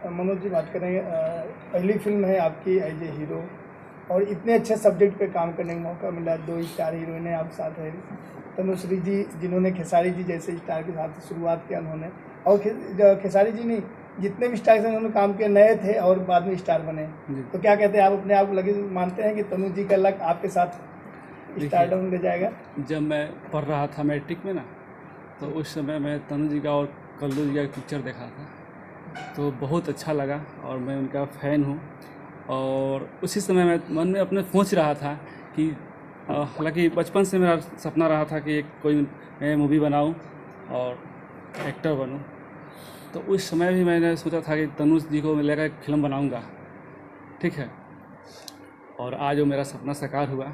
मनोज जी बात करेंगे, पहली फिल्म है आपकी एज ए हीरो और इतने अच्छे सब्जेक्ट पे काम करने का मौका मिला। 2 स्टार हीरोइनें आप साथ हैं, तनुश्री जी जिन्होंने खेसारी जी जैसे स्टार के साथ शुरुआत किया उन्होंने, और खेसारी जी नहीं, जितने भी स्टार से उन्होंने काम किया नए थे और बाद में स्टार बने। तो क्या कहते हैं आप, अपने आप को लगे मानते हैं कि तनु जी का लक आपके साथ स्टारडम ले जाएगा? जब मैं पढ़ रहा था मैट्रिक में ना, तो उस समय मैं तनु जी का और कल्लू जी का पिक्चर देखा था, तो बहुत अच्छा लगा और मैं उनका फ़ैन हूँ। और उसी समय मैं मन में अपने सोच रहा था कि हालांकि बचपन से मेरा सपना रहा था कि एक कोई मैं मूवी बनाऊं और एक्टर बनूं, तो उस समय भी मैंने सोचा था कि तनु जी को मैं लेकर एक फिल्म बनाऊंगा, ठीक है। और आज वो मेरा सपना साकार हुआ।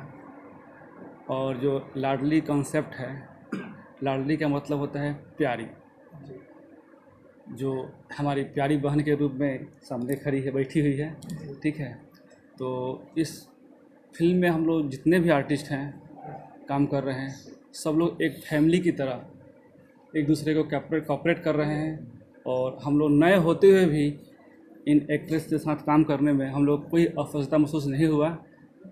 और जो लाडली कॉन्सेप्ट है, लाडली का मतलब होता है प्यारी, जो हमारी प्यारी बहन के रूप में सामने खड़ी है, बैठी हुई है, ठीक है। तो इस फिल्म में हम लोग जितने भी आर्टिस्ट हैं काम कर रहे हैं, सब लोग एक फैमिली की तरह एक दूसरे को कॉपरेट कर रहे हैं। और हम लोग नए होते हुए भी इन एक्ट्रेस के साथ काम करने में हम लोग कोई असहजता महसूस नहीं हुआ,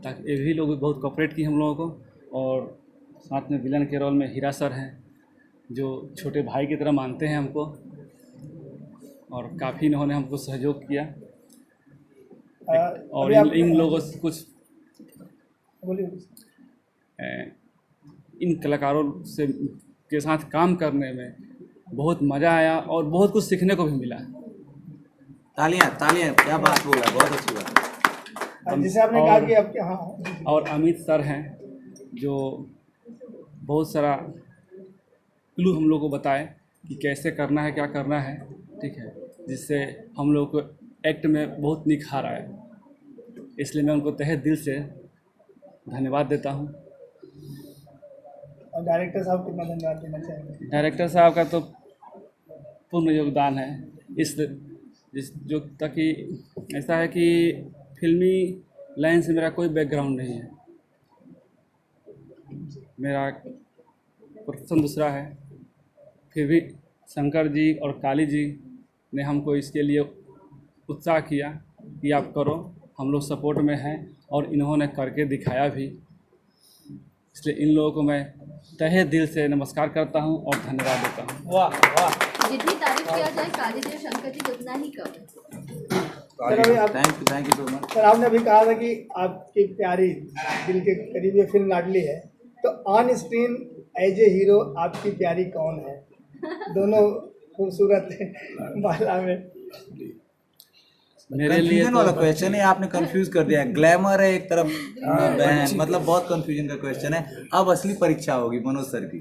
ताकि ये भी लोग बहुत कॉपरेट की हम लोगों को। और साथ में विलन के रोल में हीरा सर हैं, जो छोटे भाई की तरह मानते हैं हमको, और काफ़ी इन्होंने हमको सहयोग किया। और इन लोगों से कुछ इन कलाकारों से के साथ काम करने में बहुत मज़ा आया और बहुत कुछ सीखने को भी मिला। तालियां तालियां, क्या बात बोला, बहुत अच्छी बात। जैसे आपने कहा कि आपके, हाँ, और अमित सर हैं जो बहुत सारा क्लू हम लोग को बताए कि कैसे करना है, क्या करना है, ठीक है, जिससे हम लोग को एक्ट में बहुत निखार आया। इसलिए मैं उनको तहे दिल से धन्यवाद देता हूँ। और डायरेक्टर साहब कितना धन्यवाद देना चाहेंगे? डायरेक्टर साहब का तो पूर्ण योगदान है इस जो, ताकि ऐसा है कि फिल्मी लाइन से मेरा कोई बैकग्राउंड नहीं है, मेरा प्रोफेशन दूसरा है। फिर भी शंकर जी और काली जी ने हमको इसके लिए उत्साह किया कि आप करो, हम लोग सपोर्ट में हैं, और इन्होंने करके दिखाया भी। इसलिए इन लोगों को मैं तहे दिल से नमस्कार करता हूं और धन्यवाद देता हूं। वाह वाह, जितनी तारीफ किया जाए काली जी और शंकर जी उतना ही कम है। Thank you so much. Sir, आपने अभी कहा था कि आपकी प्यारी दिल के करीब ये फिल्म लाडली है, तो on screen as a hero आपकी प्यारी कौन है? दोनों खूबसूरत बाला में। मेरे लिए वाला क्वेश्चन है, आपने कंफ्यूज कर दिया। ग्लैमर है एक तरफ, बहन, मतलब बहुत कंफ्यूजन का क्वेश्चन है। अब असली परीक्षा होगी मनोज सर की।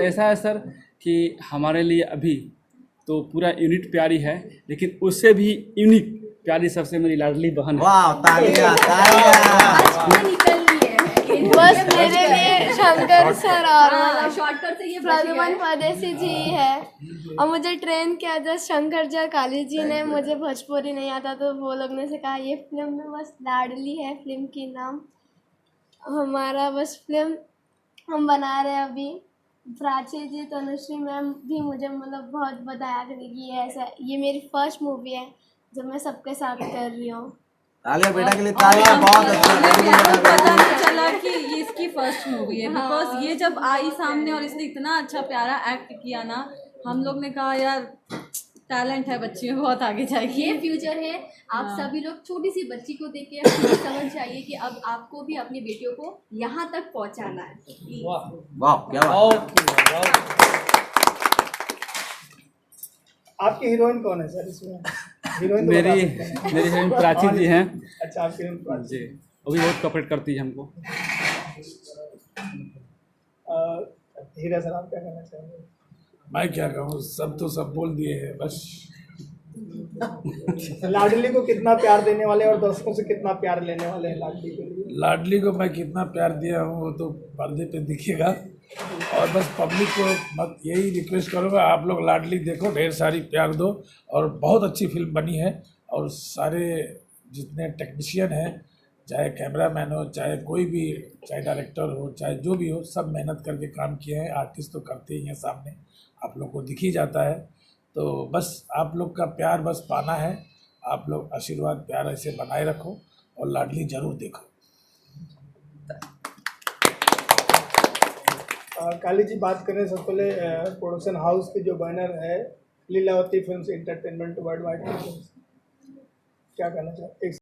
ऐसा है सर कि हमारे लिए अभी तो पूरा यूनिट प्यारी है, लेकिन उससे भी यूनिक प्यारी सबसे मेरी लाडली बहन है। वाह, तालियां तालियां। बस मेरे लिए शंकर सर और शॉर्टकट से ये प्रद्युमन परदेसी जी है। और मुझे ट्रेन किया जस्ट शंकर जी और काली जी ने। मुझे भोजपुरी नहीं आता तो वो लोग ने से कहा ये फिल्म में बस लाडली है फिल्म की नाम, हमारा बस फिल्म हम बना रहे हैं अभी। प्राची जी, तनुश्री मैम भी मुझे मतलब बहुत बताया कि ये ऐसा, ये मेरी फर्स्ट मूवी है जो मैं सबके साथ कर रही हूँ। तालियां बेटा के लिए, तालियां। बहुत अच्छा, पता नहीं चला कि ये इसकी फर्स्ट मूवी है, बिकॉज ये जब आई सामने और इसने इतना अच्छा प्यारा एक्ट किया ना, हम लोग ने कहा यार टैलेंट है बच्ची में, बहुत आगे जाएगी, ये फ्यूचर है। आप सभी लोग छोटी सी बच्ची को देख के समझ जाइए कि अब आपको भी अपनी बेटियों को यहाँ तक पहुँचाना है। वाह क्या बात। आपकी हीरोइन कौन है सर इसमें? हीरोइन तो मेरी हीरोइन प्राची जी हैं। अच्छा, आपकी हीरोइन प्राची जी, वो भी बहुत कॉपरेट करती है हमको। हीरा सर, आप क्या कहना चाहेंगे? मैं क्या कहूँ, सब तो सब बोल दिए हैं बस। लाडली को कितना प्यार देने वाले और दर्शकों से कितना प्यार लेने वाले हैं लाडली के लिए? लाडली को मैं कितना प्यार दिया हूँ वो तो पर्दे पे दिखेगा। और बस पब्लिक को मत यही रिक्वेस्ट करूँगा, आप लोग लाडली देखो, ढेर सारी प्यार दो। और बहुत अच्छी फिल्म बनी है, और सारे जितने टेक्नीशियन हैं, चाहे कैमरामैन हो, चाहे कोई भी, चाहे डायरेक्टर हो, चाहे जो भी हो, सब मेहनत करके काम किए हैं। आर्टिस्ट तो करते ही हैं, सामने आप लोग को दिख ही जाता है। तो बस आप लोग का प्यार बस पाना है, आप लोग आशीर्वाद प्यार ऐसे बनाए रखो और लाडली जरूर देखो। काली जी, बात करें सबसे पहले प्रोडक्शन हाउस के जो बैनर है Leelavati films entertainment world wide, क्या कहना चाहते हैं?